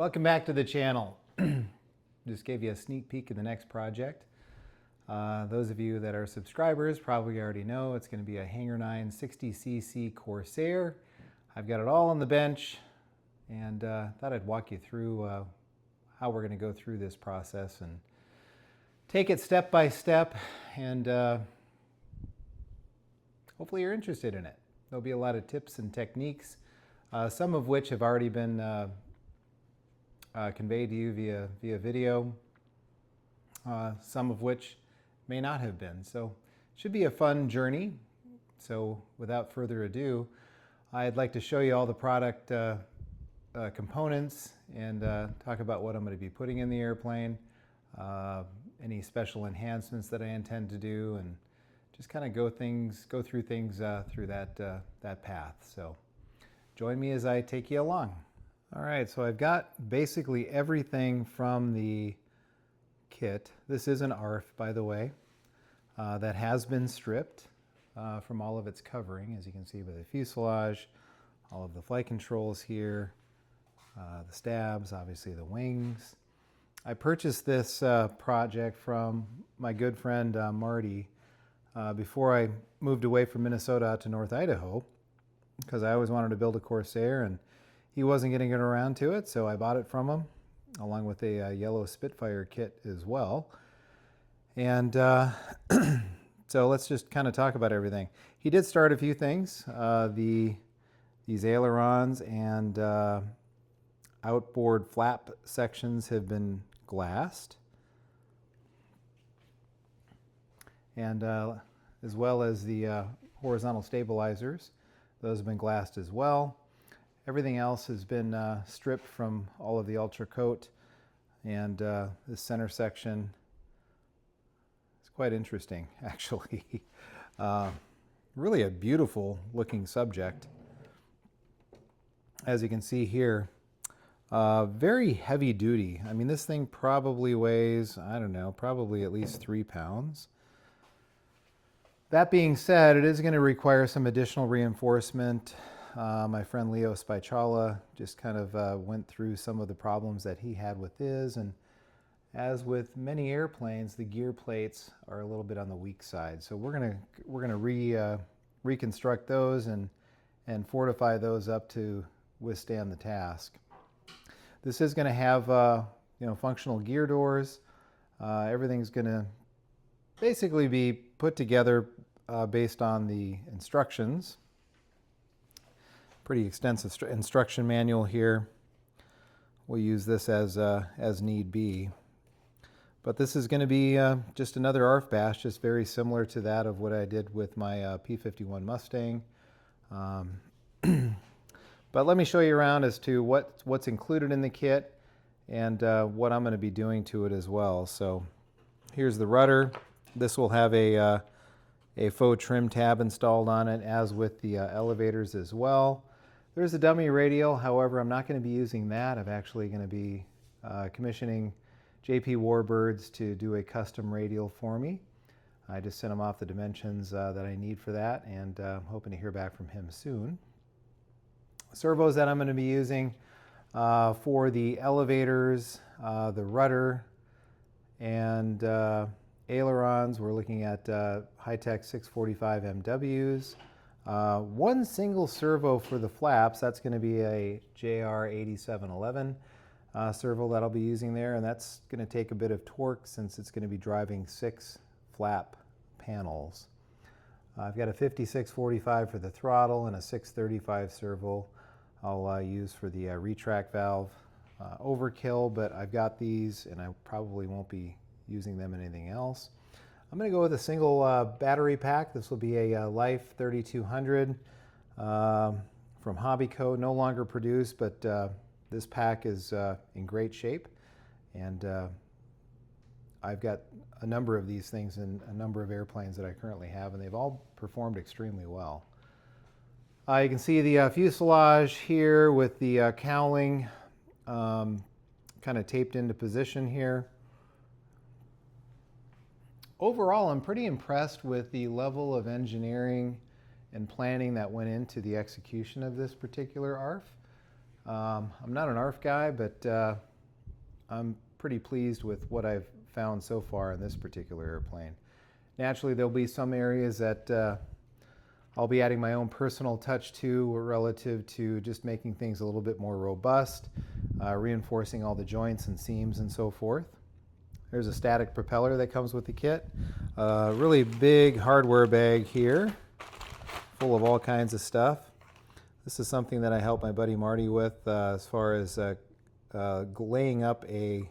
Welcome back to the channel. Just gave you a sneak peek of the next project. Those of you that are subscribers probably already know it's going to be a Hanger 9 60cc Corsair. I've got it all on the bench and thought I'd walk you through how we're going to go through this process and take it step by step, and hopefully you're interested in it. There'll be a lot of tips and techniques, some of which have already been conveyed to you via video, some of which may not have been. So it should be a fun journey. So without further ado, I'd like to show you all the product components and talk about what I'm going to be putting in the airplane, any special enhancements that I intend to do, and just kind of go through things through that path. So join me as I take you along. All right, so I've got basically everything from the kit. This is an ARF, by the way, that has been stripped from all of its covering, as you can see by the fuselage, all of the flight controls here, the stabs, obviously the wings. I purchased this project from my good friend Marty before I moved away from Minnesota out to North Idaho, because I always wanted to build a Corsair and he wasn't getting it around to it, so I bought it from him along with a yellow Spitfire kit as well. And so let's just kind of talk about everything. He did start a few things. These ailerons and outboard flap sections have been glassed, and as well as the horizontal stabilizers. Those have been glassed as well. Everything else has been stripped from all of the ultra coat, and this center section is quite interesting, actually. Really a beautiful looking subject. As you can see here, very heavy duty. I mean, this thing probably weighs, I don't know, probably at least 3 pounds. That being said, it is going to require some additional reinforcement. My friend Leo Spichala just kind of went through some of the problems that he had with his, and as with many airplanes, the gear plates are a little bit on the weak side. So we're gonna reconstruct those and fortify those up to withstand the task. This is going to have functional gear doors. Everything's going to basically be put together based on the instructions. Pretty extensive instruction manual here. We'll use this as need be. But this is going to be just another ARF bash, just very similar to that of what I did with my P-51 Mustang. But let me show you around as to what's included in the kit and what I'm going to be doing to it as well. So here's the rudder. This will have a faux trim tab installed on it, as with the elevators as well. There's a dummy radial, however, I'm not going to be using that. I'm actually going to be commissioning JP Warbirds to do a custom radial for me. I just sent him off the dimensions that I need for that, and hoping to hear back from him soon. Servos that I'm going to be using for the elevators, the rudder, and ailerons, we're looking at high-tech 645 MWs. One single servo for the flaps, that's going to be a JR 8711 servo that I'll be using there, and that's going to take a bit of torque since it's going to be driving 6 flap panels. I've got a 5645 for the throttle and a 635 servo I'll use for the retract valve. Overkill, but I've got these and I probably won't be using them in anything else. I'm going to go with a single battery pack. This will be a Life 3200 from Hobbyco, no longer produced, but this pack is in great shape, and I've got a number of these things in a number of airplanes that I currently have, and they've all performed extremely well. You can see the fuselage here with the cowling kind of taped into position here. Overall, I'm pretty impressed with the level of engineering and planning that went into the execution of this particular ARF. I'm not an ARF guy, but I'm pretty pleased with what I've found so far in this particular airplane. Naturally, there'll be some areas that I'll be adding my own personal touch to relative to just making things a little bit more robust, reinforcing all the joints and seams and so forth. There's a static propeller that comes with the kit. Really big hardware bag here, full of all kinds of stuff. This is something that I helped my buddy Marty with as far as laying up a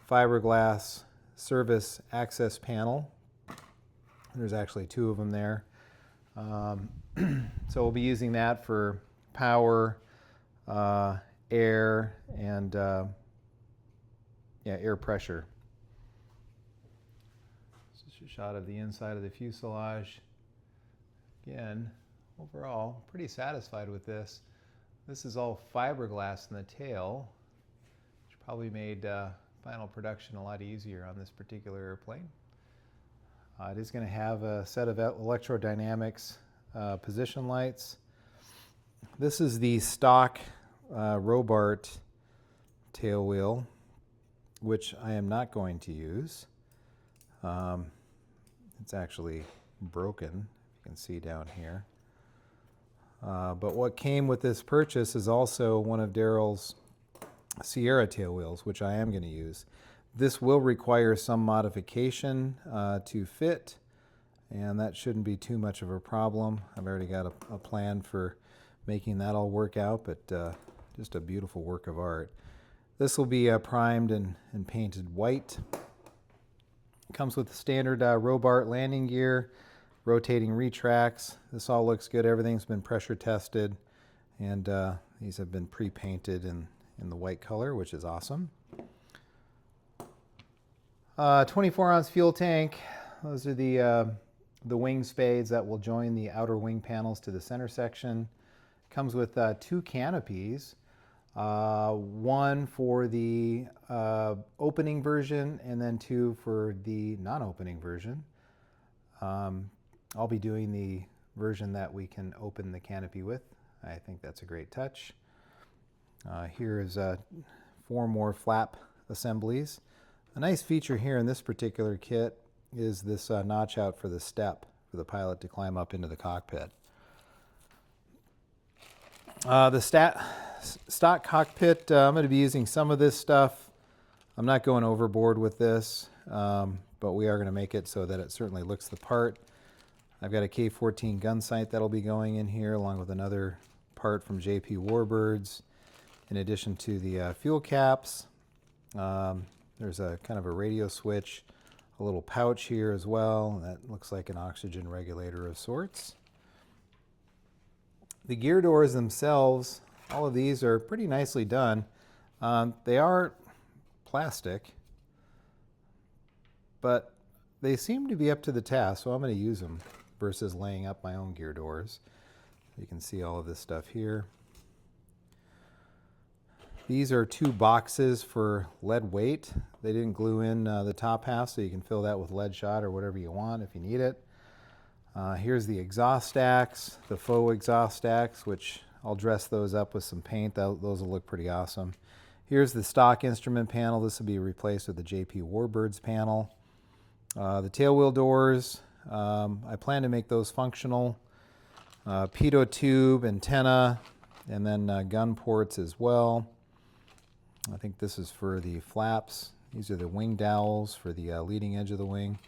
fiberglass service access panel. There's actually 2 of them there. So we'll be using that for power, air, and air pressure. This is a shot of the inside of the fuselage. Again, overall, pretty satisfied with this. This is all fiberglass in the tail, which probably made final production a lot easier on this particular airplane. It is going to have a set of electrodynamics position lights. This is the stock Warbirds tail wheel, which I am not going to use. It's actually broken, you can see down here. But what came with this purchase is also one of Daryl's Sierra tail wheels, which I am going to use. This will require some modification to fit, and that shouldn't be too much of a problem. I've already got a plan for making that all work out, but just a beautiful work of art. This will be primed and painted white. It comes with the standard Warbirds landing gear, rotating retracts. This all looks good. Everything's been pressure tested, and these have been pre-painted in the white color, which is awesome. 24-ounce fuel tank. Those are the wing spades that will join the outer wing panels to the center section. Comes with 2 canopies, one for the opening version and then 2 for the non-opening version. I'll be doing the version that we can open the canopy with. I think that's a great touch. Here is 4 more flap assemblies. A nice feature here in this particular kit is this notch out for the step for the pilot to climb up into the cockpit. The stock cockpit, I'm going to be using some of this stuff. I'm not going overboard with this, but we are going to make it so that it certainly looks the part. I've got a K-14 gun sight that'll be going in here, along with another part from JP Warbirds, in addition to the fuel caps. There's a kind of a radio switch, a little pouch here as well. That looks like an oxygen regulator of sorts. The gear doors themselves, all of these are pretty nicely done. They are plastic, but they seem to be up to the task, so I'm going to use them versus laying up my own gear doors. You can see all of this stuff here. These are 2 boxes for lead weight. They didn't glue in the top half, so you can fill that with lead shot or whatever you want if you need it. Here's the exhaust stacks, the faux exhaust stacks, which I'll dress those up with some paint. Those will look pretty awesome. Here's the stock instrument panel. This will be replaced with the JP Warbirds panel. The tail wheel doors, I plan to make those functional. Pitot tube, antenna, and then gun ports as well. I think this is for the flaps. These are the wing dowels for the leading edge of the wing.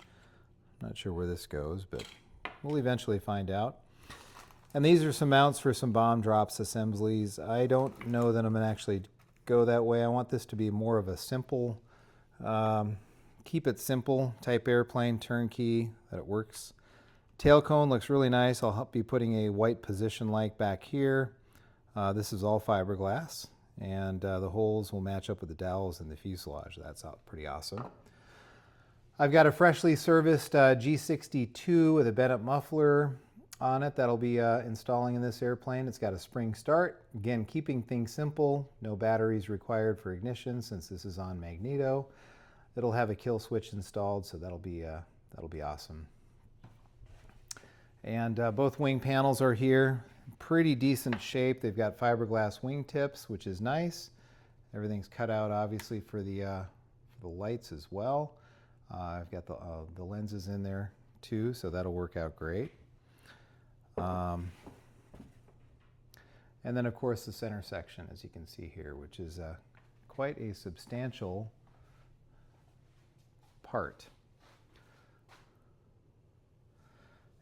Not sure where this goes, but we'll eventually find out. And these are some mounts for some bomb drops assemblies. I don't know that I'm going to actually go that way. I want this to be more of a simple, keep it simple type airplane, turnkey, that it works. Tail cone looks really nice. I'll be putting a white position light back here. This is all fiberglass, and the holes will match up with the dowels in the fuselage. That's pretty awesome. I've got a freshly serviced G62 with a bent-up muffler on it that'll be installing in this airplane. It's got a spring start. Again, keeping things simple. No batteries required for ignition since this is on magneto. It'll have a kill switch installed, so that'll be awesome. And both wing panels are here. pretty decent shape. They've got fiberglass wingtips, which is nice. Everything's cut out, obviously, for the lights as well. I've got the lenses in there too, so that'll work out great. And then, of course, the center section, as you can see here, which is quite a substantial part.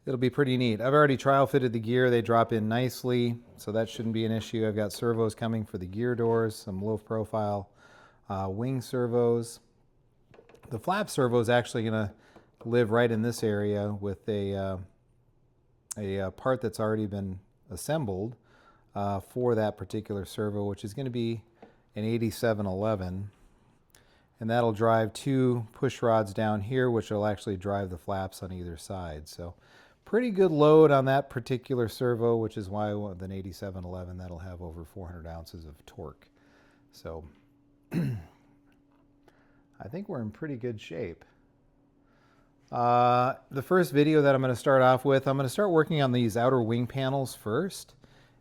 It'll be pretty neat. I've already trial fitted the gear. They drop in nicely, so that shouldn't be an issue. I've got servos coming for the gear doors, some low profile wing servos. The flap servo is actually going to live right in this area with a part that's already been assembled for that particular servo, which is going to be an 8711. And that'll drive 2 push rods down here, which will actually drive the flaps on either side. So pretty good load on that particular servo, which is why with an 8711 that'll have over 400 ounces of torque. So I think we're in pretty good shape. The first video that I'm going to start off with, I'm going to start working on these outer wing panels first.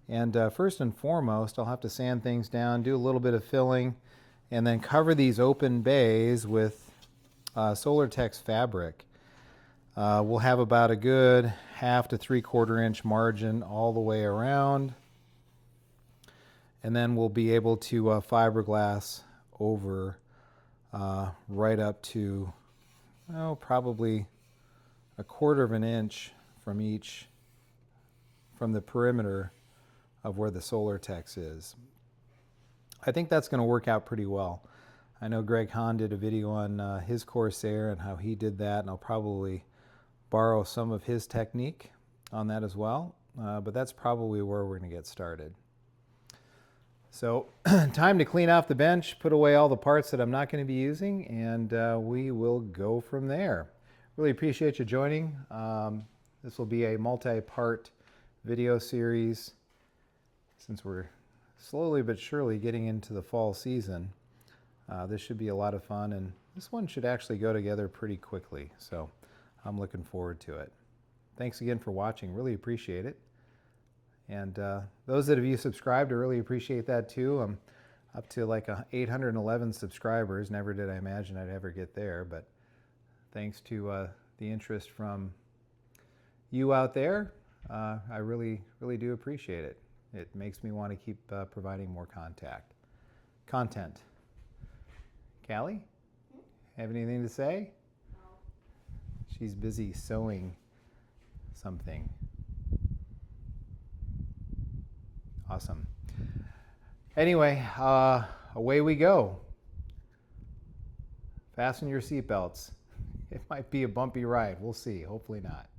And first and foremost, I'll have to sand things down, do a little bit of filling, and then cover these open bays with SolarTex fabric. We'll have about a good 1/2 to 3/4 inch margin all the way around. And then we'll be able to fiberglass over right up to, probably 1/4 inch from the perimeter of where the SolarTex is. I think that's going to work out pretty well. I know Greg Hahn did a video on his Corsair and how he did that, and I'll probably borrow some of his technique on that as well, but that's probably where we're going to get started. So time to clean off the bench, put away all the parts that I'm not going to be using, and we will go from there. Really appreciate you joining. This will be a multi-part video series since we're slowly but surely getting into the fall season. This should be a lot of fun, and this one should actually go together pretty quickly, so I'm looking forward to it. Thanks again for watching. Really appreciate it. And those that have you subscribed, I really appreciate that too. I'm up to like 811 subscribers. Never did I imagine I'd ever get there, but thanks to the interest from you out there, I really do appreciate it. It makes me want to keep providing more content. Callie, have anything to say? No. She's busy sewing something. Awesome. Anyway, away we go. Fasten your seatbelts. It might be a bumpy ride. We'll see. Hopefully not.